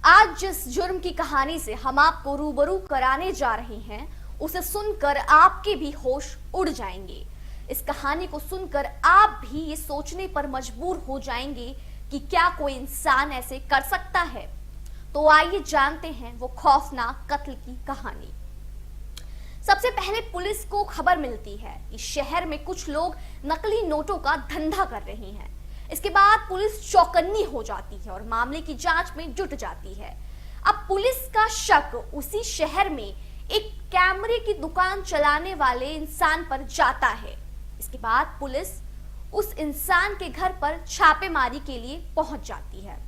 आज जिस जुर्म की कहानी से हम आपको रूबरू कराने जा रहे हैं, उसे सुनकर आपके भी होश उड़ जाएंगे। इस कहानी को सुनकर आप भी ये सोचने पर मजबूर हो जाएंगे कि क्या कोई इंसान ऐसे कर सकता है। तो आइए जानते हैं वो खौफनाक कत्ल की कहानी। सबसे पहले पुलिस को खबर मिलती है कि शहर में कुछ लोग नकली नोटों का धंधा कर रहे हैं। इसके बाद पुलिस चौकन्नी हो जाती है और मामले की जांच में जुट जाती है। अब पुलिस का शक उसी शहर में एक कैमरे की दुकान चलाने वाले इंसान पर जाता है। इसके बाद पुलिस उस इंसान के घर पर छापेमारी के लिए पहुंच जाती है।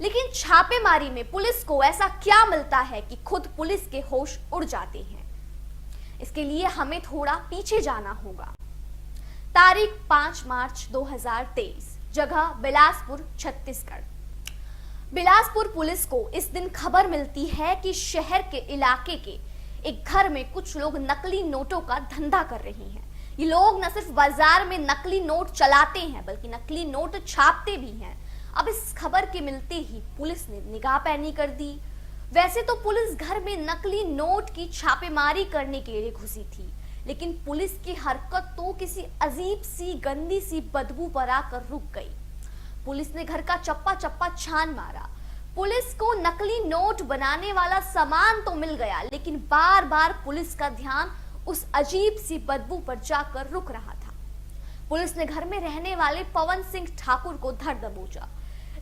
लेकिन छापेमारी में पुलिस को ऐसा क्या मिलता है कि खुद पुलिस के होश उड़ जाते हैं। इसके लिए हमें थोड़ा पीछे जाना होगा। तारीख 5 मार्च 2023, जगह बिलासपुर, छत्तीसगढ़। बिलासपुर पुलिस को इस दिन खबर मिलती है कि शहर के इलाके के एक घर में कुछ लोग नकली नोटों का धंधा कर रहे हैं। ये लोग न सिर्फ बाजार में नकली नोट चलाते हैं बल्कि नकली नोट छापते भी हैं। अब इस खबर के मिलते ही पुलिस ने निगाह पैनी कर दी। वैसे तो पुलिस घर में नकली नोट की छापेमारी करने के लिए घुसी थी, लेकिन पुलिस की हरकत तो किसी अजीब सी गंदी सी बदबू पर आकर रुक गई। पुलिस ने घर का चप्पा चप्पा छान मारा। पुलिस को नकली नोट बनाने वाला सामान तो मिल गया, लेकिन बार बार पुलिस का ध्यान उस अजीब सी बदबू पर जाकर रुक रहा था। पुलिस ने घर में रहने वाले पवन सिंह ठाकुर को धर दबोचा।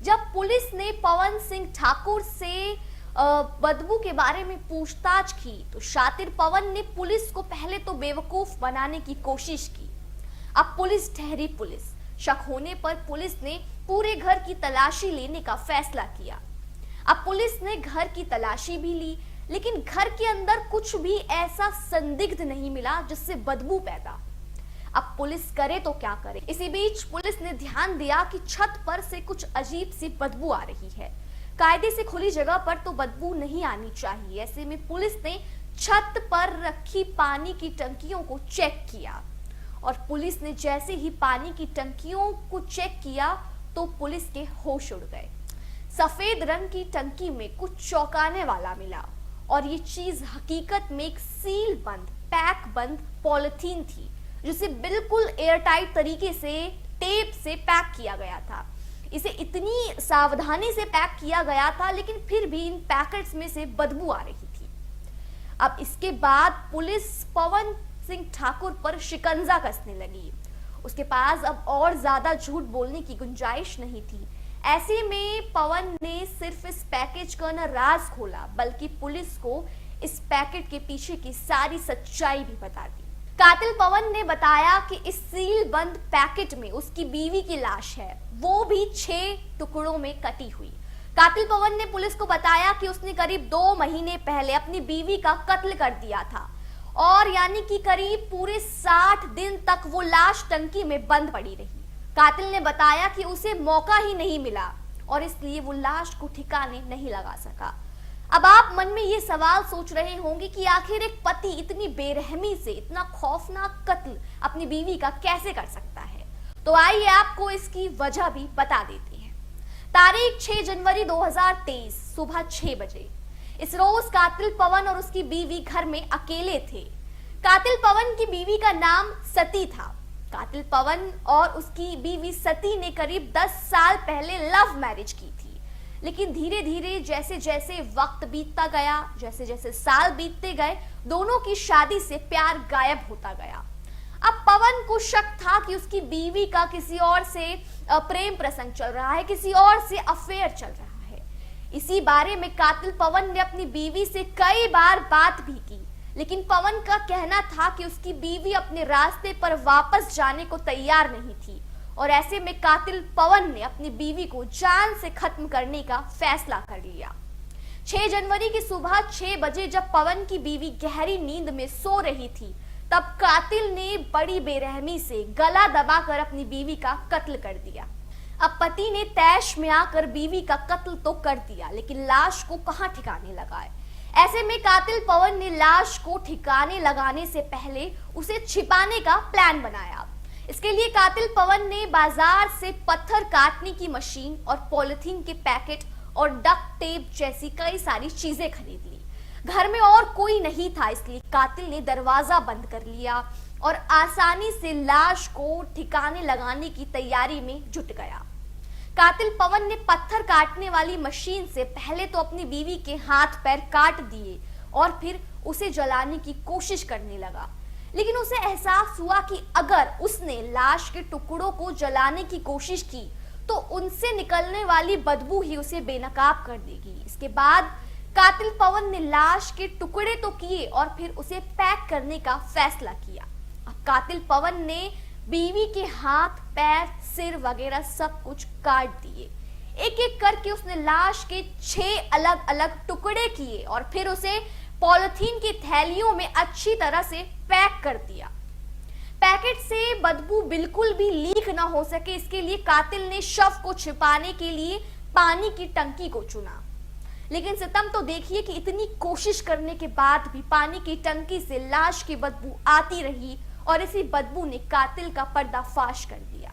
जब पुलिस ने पवन सिंह ठाकुर से बदबू के बारे में पूछताछ की तो शातिर पवन ने पुलिस को पहले तो बेवकूफ बनाने की कोशिश की। अब पुलिस ठहरी पुलिस। शक होने पर पुलिस ने पूरे घर की तलाशी लेने का फैसला किया। अब पुलिस ने घर की तलाशी भी ली, लेकिन घर के अंदर कुछ भी ऐसा संदिग्ध नहीं मिला जिससे बदबू पैदा। अब पुलिस करे तो क्या करे। इसी बीच पुलिस ने ध्यान दिया कि छत पर से कुछ अजीब सी बदबू आ रही है। कायदे से खुली जगह पर तो बदबू नहीं आनी चाहिए। ऐसे में पुलिस ने छत पर रखी पानी की टंकियों को चेक किया और पुलिस ने जैसे ही पानी की टंकियों को चेक किया तो पुलिस के होश उड़ गए। सफेद रंग की टंकी में कुछ चौंकाने वाला मिला और ये चीज हकीकत में एक सील बंद, पैक बंद पॉलिथीन थी, जिसे बिल्कुल एयरटाइट तरीके से टेप से पैक किया गया था। इसे इतनी सावधानी से पैक किया गया था, लेकिन फिर भी इन पैकेट्स में से बदबू आ रही थी। अब इसके बाद पुलिस पवन सिंह ठाकुर पर शिकंजा कसने लगी। उसके पास अब और ज्यादा झूठ बोलने की गुंजाइश नहीं थी। ऐसे में पवन ने सिर्फ इस पैकेज का न राज खोला, बल्कि पुलिस को इस पैकेट के पीछे की सारी सच्चाई भी बता दी। कातिल पवन ने बताया कि इस सील बंद पैकेट में उसकी बीवी की लाश है, वो भी 6 टुकड़ों में कटी हुई। कातिल पवन ने पुलिस को बताया कि उसने करीब 2 महीने पहले अपनी बीवी का कत्ल कर दिया था और यानी कि करीब पूरे 60 दिन तक वो लाश टंकी में बंद पड़ी रही। कातिल ने बताया कि उसे मौका ही नहीं मिला और इसलिए वो लाश को ठिकाने नहीं लगा सका। अब आप मन में ये सवाल सोच रहे होंगे कि आखिर एक पति इतनी बेरहमी से इतना खौफनाक कत्ल अपनी बीवी का कैसे कर सकता है। तो आइए आपको इसकी वजह भी बता देते हैं। तारीख 6 जनवरी 2023, सुबह 6 बजे। इस रोज कातिल पवन और उसकी बीवी घर में अकेले थे। कातिल पवन की बीवी का नाम सती था। कातिल पवन और उसकी बीवी सती ने करीब 10 साल पहले लव मैरिज की थी, लेकिन धीरे धीरे जैसे जैसे वक्त बीतता गया, जैसे जैसे साल बीतते गए, दोनों की शादी से प्यार गायब होता गया। अब पवन को शक था कि उसकी बीवी का किसी और से प्रेम प्रसंग चल रहा है, किसी और से अफेयर चल रहा है। इसी बारे में कातिल पवन ने अपनी बीवी से कई बार बात भी की, लेकिन पवन का कहना था कि उसकी बीवी अपने रास्ते पर वापस जाने को तैयार नहीं थी और ऐसे में कातिल पवन ने अपनी बीवी को जान से खत्म करने का फैसला कर लिया। 6 जनवरी की सुबह 6 बजे जब पवन की बीवी गहरी नींद में सो रही थी, तब कातिल ने बड़ी बेरहमी से गला दबाकर अपनी बीवी का कत्ल कर दिया। अब पति ने तैश में आकर बीवी का कत्ल तो कर दिया, लेकिन लाश को कहां ठिकाने लगाए। ऐसे में कातिल पवन ने लाश को ठिकाने लगाने से पहले उसे छिपाने का प्लान बनाया। इसके लिए कातिल पवन ने बाजार से पत्थर काटने की मशीन और पॉलिथीन के पैकेट और डक्ट टेप जैसी कई सारी चीजें खरीद ली। घर में और कोई नहीं था, इसलिए कातिल ने दरवाजा बंद कर लिया और आसानी से लाश को ठिकाने लगाने की तैयारी में जुट गया। कातिल पवन ने पत्थर काटने वाली मशीन से पहले तो अपनी बीवी के हाथ पैर काट दिए और फिर उसे जलाने की कोशिश करने लगा, लेकिन उसे एहसास हुआ कि अगर उसने लाश के टुकड़ों को जलाने की कोशिश की तो उनसे निकलने वाली बदबू ही उसे बेनकाब कर देगी। इसके बाद कातिल पवन ने लाश के टुकड़े तो किए और फिर उसे पैक करने का फैसला किया। अब कातिल पवन ने बीवी के हाथ, पैर, सिर वगैरह सब कुछ काट दिए। एक एक करके उसने लाश के 6 अलग अलग टुकड़े किए और फिर उसे पॉलिथीन की थैलियों में अच्छी तरह से पैक कर दिया। पैकेट से बदबू बिल्कुल भी लीक ना हो सके, इसके लिए कातिल ने शव को छिपाने के लिए पानी की टंकी को चुना। लेकिन सितम तो देखिए कि इतनी कोशिश करने के बाद भी पानी की टंकी से लाश की बदबू आती रही और इसी बदबू ने कातिल का पर्दाफाश कर दिया।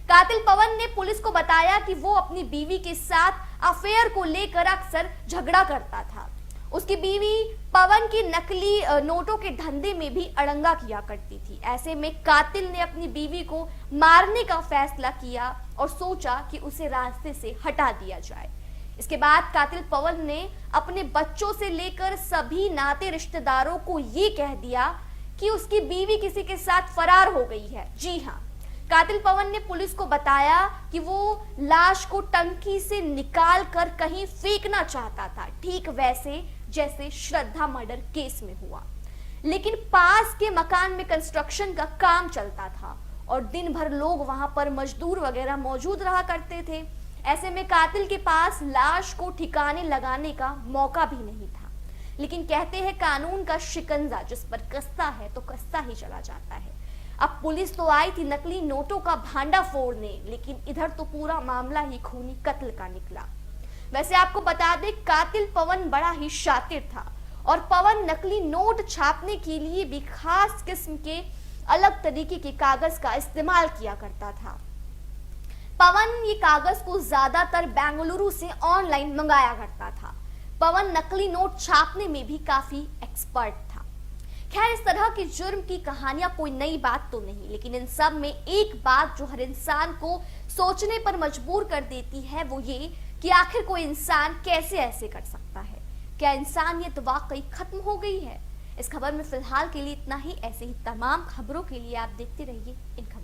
कातिल पवन ने पुलिस को बताया कि वो अपनी बीवी के साथ अफेयर को लेकर अक्सर झगड़ा करता था। उसकी बीवी पवन की नकली नोटों के धंधे में भी अड़ंगा किया करती थी। ऐसे में कातिल ने अपनी बीवी को मारने का फैसला किया और सोचा कि उसे रास्ते से हटा दिया जाए। इसके बाद कातिल पवन ने अपने बच्चों से लेकर सभी नाते रिश्तेदारों को ये कह दिया कि उसकी बीवी किसी के साथ फरार हो गई है। जी हाँ, कातिल पवन ने पुलिस को बताया कि वो लाश को टंकी से निकाल कर कहीं फेंकना चाहता था, ठीक वैसे जैसे श्रद्धा मर्डर केस में हुआ। लेकिन पास के मकान में कंस्ट्रक्शन का काम चलता था और दिन भर लोग वहां पर मजदूर वगैरह मौजूद रहा करते थे। ऐसे में कातिल के पास लाश को ठिकाने लगाने का मौका भी नहीं था। लेकिन कहते हैं कानून का शिकंजा जिस पर कसता है तो कसता ही चला जाता है। अब पुलिस तो आई थी नकली नोटों का भांडा फोड़ने, लेकिन इधर तो पूरा मामला ही खूनी कत्ल का निकला। वैसे आपको बता दें, कातिल पवन बड़ा ही शातिर था और पवन नकली नोट छापने के लिए भी खास किस्म के अलग तरीके के कागज का इस्तेमाल किया करता था। पवन ये कागज को ज्यादातर बेंगलुरु से ऑनलाइन मंगाया करता था। पवन नकली नोट छापने में भी काफी एक्सपर्ट था। खैर, इस तरह की जुर्म की कहानियां कोई नई बात तो नहीं, लेकिन इन सब में एक बात जो हर इंसान को सोचने पर मजबूर कर देती है वो ये कि आखिर कोई इंसान कैसे ऐसे कर सकता है। क्या इंसानियत वाकई खत्म हो गई है? इस खबर में फिलहाल के लिए इतना ही। ऐसे ही तमाम खबरों के लिए आप देखते रहिए इन खबरों।